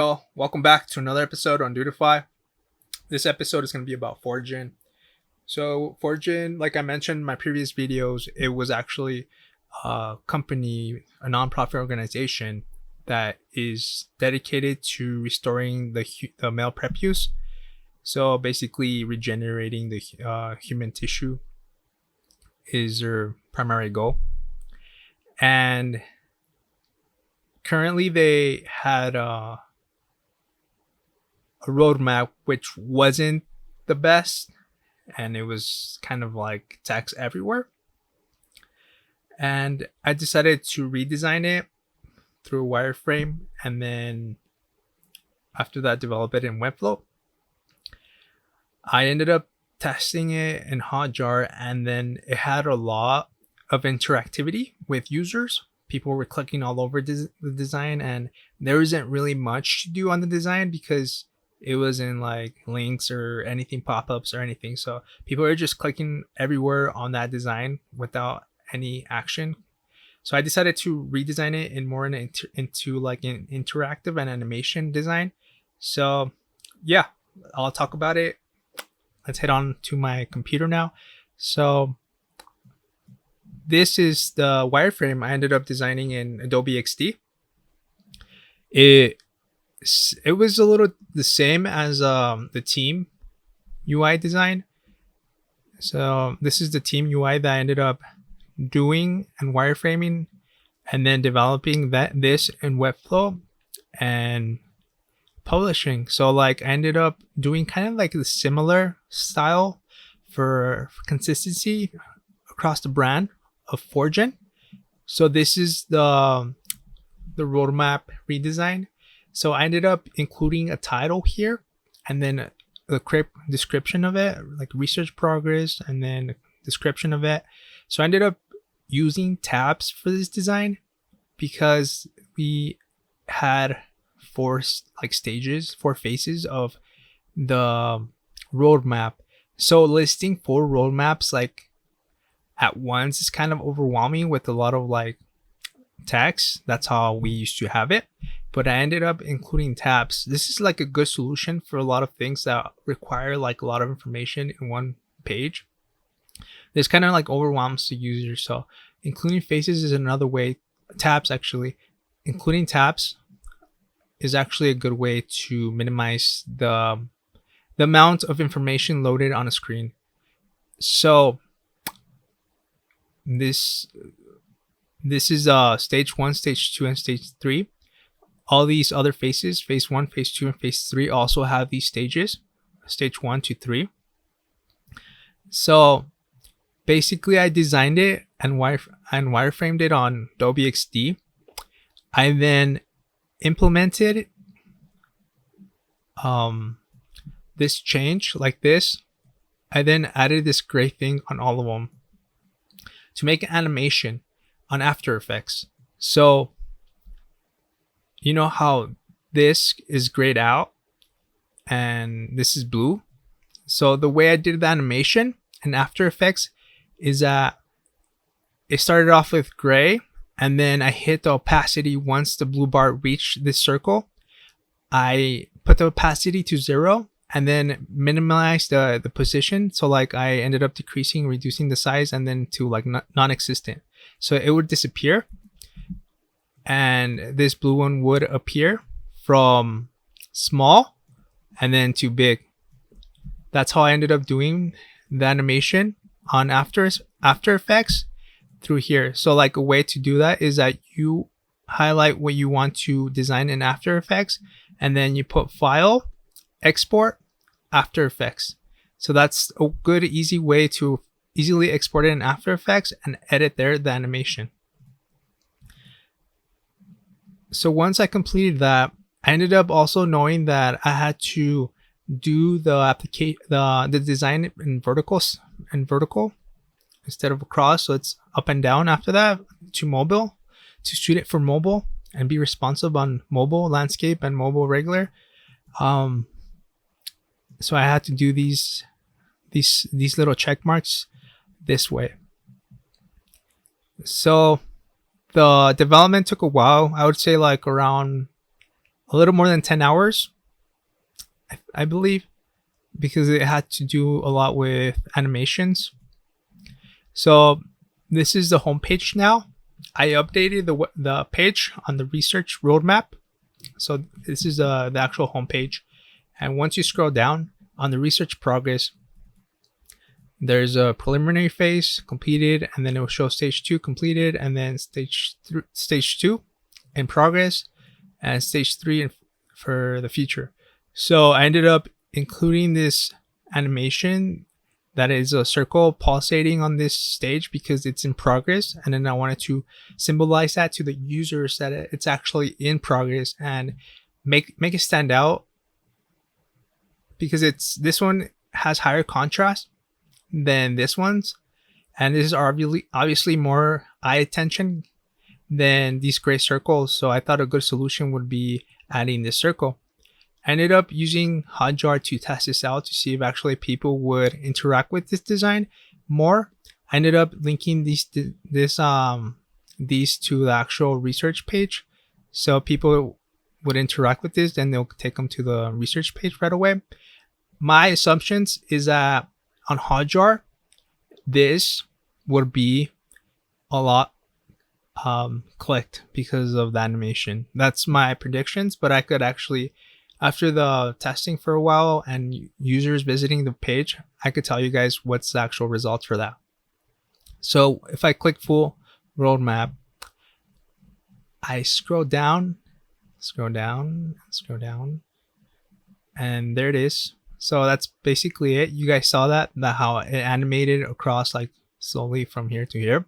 Well, welcome back to another episode on Dodefy. This episode is going to be about Foregen. So Foregen, like I mentioned in my previous videos, it was actually a company, a nonprofit organization that is dedicated to restoring the male prepuce. So basically regenerating the human tissue is their primary goal. And currently they had a roadmap which wasn't the best, and it was kind of like text everywhere. And I decided to redesign it through a wireframe, and then after that develop it in Webflow. I ended up testing it in Hotjar, and then it had a lot of interactivity with users. People were clicking all over the design, and there isn't really much to do on the design because it wasn't like links or anything, pop-ups or anything. So people are just clicking everywhere on that design without any action. So I decided to redesign it into like an interactive and animation design. So yeah, I'll talk about it. Let's head on to my computer now. So this is the wireframe I ended up designing in Adobe Xd. It was a little the same as the team UI design. So this is the team UI that I ended up doing and wireframing, and then developing this in Webflow and publishing. So like I ended up doing kind of like the similar style for consistency across the brand of Foregen. So this is the roadmap redesign. So I ended up including a title here, and then a quick description of it, like research progress, and then description of it. So I ended up using tabs for this design because we had four phases of the roadmap. So listing 4 roadmaps like at once is kind of overwhelming with a lot of like text. That's how we used to have it, but I ended up including tabs. This is like a good solution for a lot of things that require like a lot of information in one page. This kind of like overwhelms the user. So including faces is another way. Tabs, actually, including tabs is actually a good way to minimize the amount of information loaded on a screen. So this is stage 1, stage 2, and stage 3. All these other phases, phase 1, phase 2, and phase 3, also have these stages, stage 1 to 3. So basically I designed it and wireframed it on Adobe Xd. I then implemented this change like this. I then added this gray thing on all of them to make an animation on After Effects. So you know how this is grayed out and this is blue? So the way I did the animation in After Effects is that it started off with gray, and then I hit the opacity once the blue bar reached this circle. I put the opacity to 0 and then minimized the position. So like I ended up reducing the size, and then to like non-existent. So it would disappear, and this blue one would appear from small and then to big. That's how I ended up doing the animation on After Effects through here. So like a way to do that is that you highlight what you want to design in After Effects, and then you put File, Export, After Effects. So that's a good, easy way to easily export it in After Effects and edit there the animation. So once I completed that, I ended up also knowing that I had to do the design in vertical instead of across. So it's up and down after that to mobile, to shoot it for mobile and be responsive on mobile landscape and mobile regular. So I had to do these little check marks this way. So the development took a while. I would say like around a little more than 10 hours, I believe, because it had to do a lot with animations. So this is the homepage now. I updated the page on the research roadmap. So this is the actual homepage. And once you scroll down on the research progress, there's a preliminary phase completed, and then it will show stage 2 completed, and then stage 2 in progress, and stage 3 for the future. So I ended up including this animation that is a circle pulsating on this stage because it's in progress, and then I wanted to symbolize that to the users that it's actually in progress and make it stand out, because this one has higher contrast than this one's, and this is obviously more eye attention than these gray circles. So I thought a good solution would be adding this circle. I ended up using Hotjar to test this out to see if actually people would interact with this design more. I ended up linking these to the actual research page, so people would interact with this, then they'll take them to the research page right away. My assumptions is that on Hotjar, this would be a lot clicked because of the animation. That's my predictions, but I could actually, after the testing for a while and users visiting the page, I could tell you guys what's the actual results for that. So if I click full roadmap, I scroll down, and there it is. So that's basically it. You guys saw that how it animated across like slowly from here to here.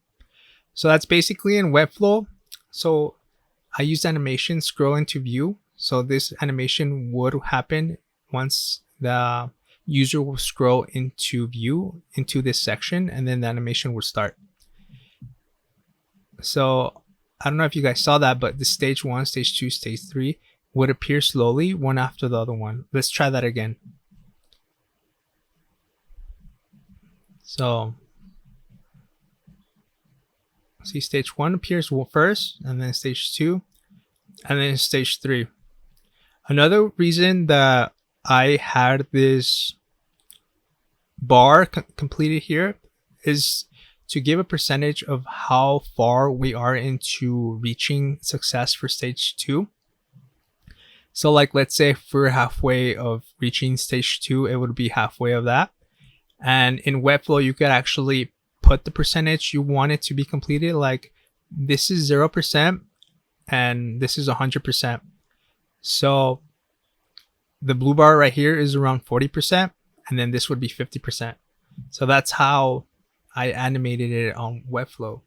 So that's basically in Webflow. So I used animation scroll into view. So this animation would happen once the user will scroll into view into this section, and then the animation will start. So I don't know if you guys saw that, but the stage 1, stage 2, stage 3 would appear slowly one after the other one. Let's try that again. So see, stage 1 appears first, and then stage 2, and then stage 3. Another reason that I had this bar completed here is to give a percentage of how far we are into reaching success for stage 2. So like, let's say if we're halfway of reaching stage 2, it would be halfway of that. And in Webflow, you could actually put the percentage you want it to be completed. Like this is 0% and this is 100%. So the blue bar right here is around 40%, and then this would be 50%. So that's how I animated it on Webflow.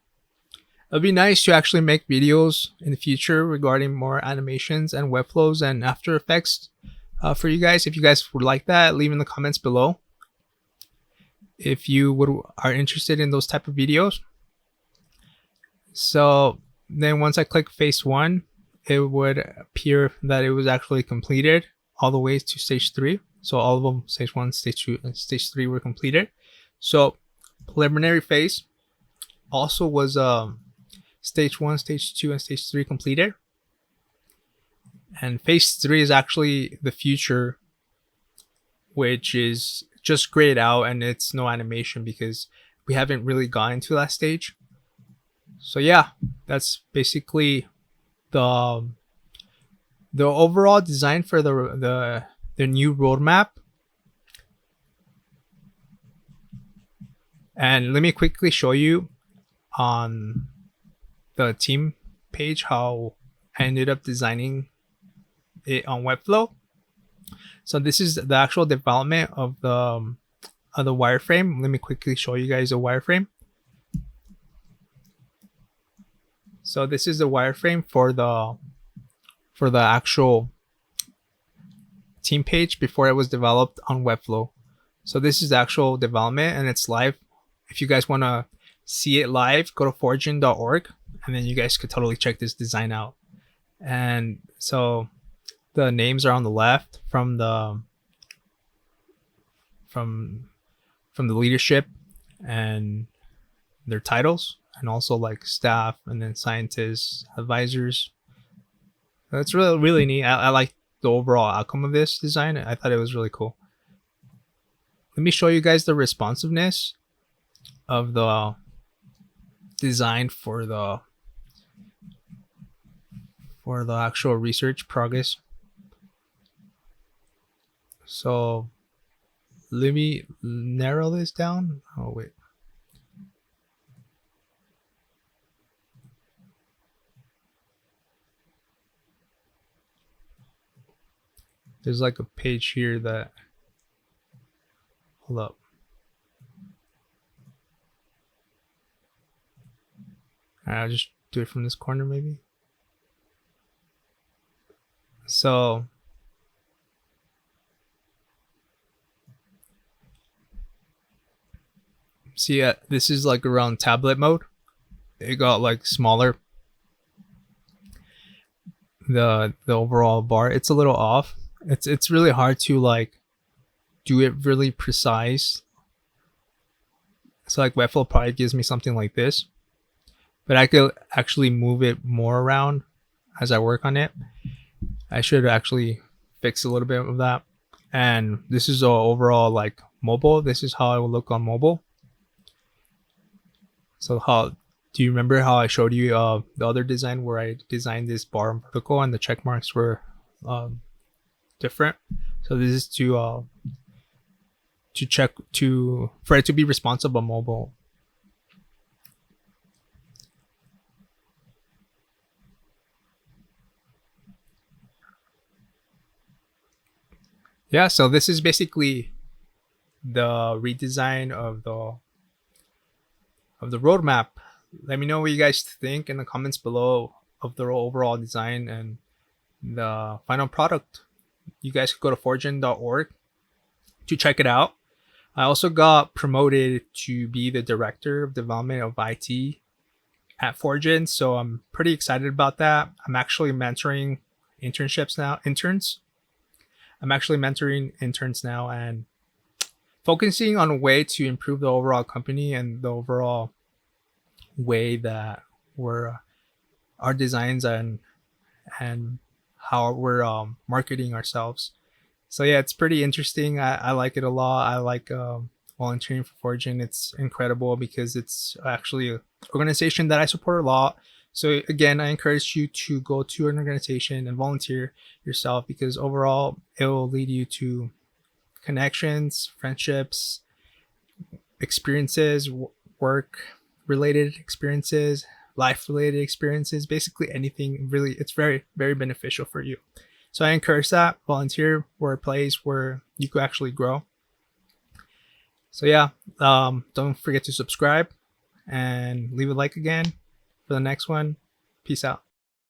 It'd be nice to actually make videos in the future regarding more animations and Webflows and After Effects for you guys. If you guys would like that, leave in the comments below if you are interested in those type of videos. So then once I click phase 1, it would appear that it was actually completed all the way to stage 3. So all of them, stage 1, stage 2, and stage 3 were completed. So preliminary phase also was stage 1, stage 2, and stage 3 completed. And phase 3 is actually the future, which is just grayed out and it's no animation because we haven't really gotten to that stage. So yeah, that's basically the overall design for the new roadmap. And let me quickly show you on the team page how I ended up designing it on Webflow. So this is the actual development of the wireframe. Let me quickly show you guys a wireframe. So this is the wireframe for the actual team page before it was developed on Webflow. So this is the actual development and it's live. If you guys want to see it live, go to foregen.org and then you guys could totally check this design out. And so the names are on the left from the leadership and their titles, and also like staff and then scientists, advisors, That's really neat. I like the overall outcome of this design. I thought it was really cool. Let me show you guys the responsiveness of the design for the actual research progress. So let me narrow this down. Oh wait. There's like a page here that, hold up. I'll just do it from this corner maybe. So see, this is like around tablet mode. It got like smaller. The overall bar, it's a little off. It's really hard to like do it really precise. So like Webflow probably gives me something like this, but I could actually move it more around as I work on it. I should actually fix a little bit of that. And this is overall like mobile. This is how it will look on mobile. So do you remember how I showed you the other design where I designed this bar vertical and the check marks were different? So this is to check for it to be responsive on mobile. Yeah, so this is basically the redesign of the roadmap. Let me know what you guys think in the comments below of the overall design and the final product. You guys could go to foregen.org to check it out. I also got promoted to be the director of development of IT at Foregen, so I'm pretty excited about that. I'm actually mentoring interns. I'm actually mentoring interns now and focusing on a way to improve the overall company and the overall way that our designs and how we're marketing ourselves. So yeah, it's pretty interesting. I like it a lot. I like volunteering for Foregen. It's incredible because it's actually an organization that I support a lot. So again, I encourage you to go to an organization and volunteer yourself, because overall it will lead you to connections, friendships, experiences, work related experiences, life related experiences, basically anything. Really, it's very, very beneficial for you. So I encourage that. Volunteer where a place where you could actually grow. So yeah, don't forget to subscribe and leave a like again for the next one. Peace out.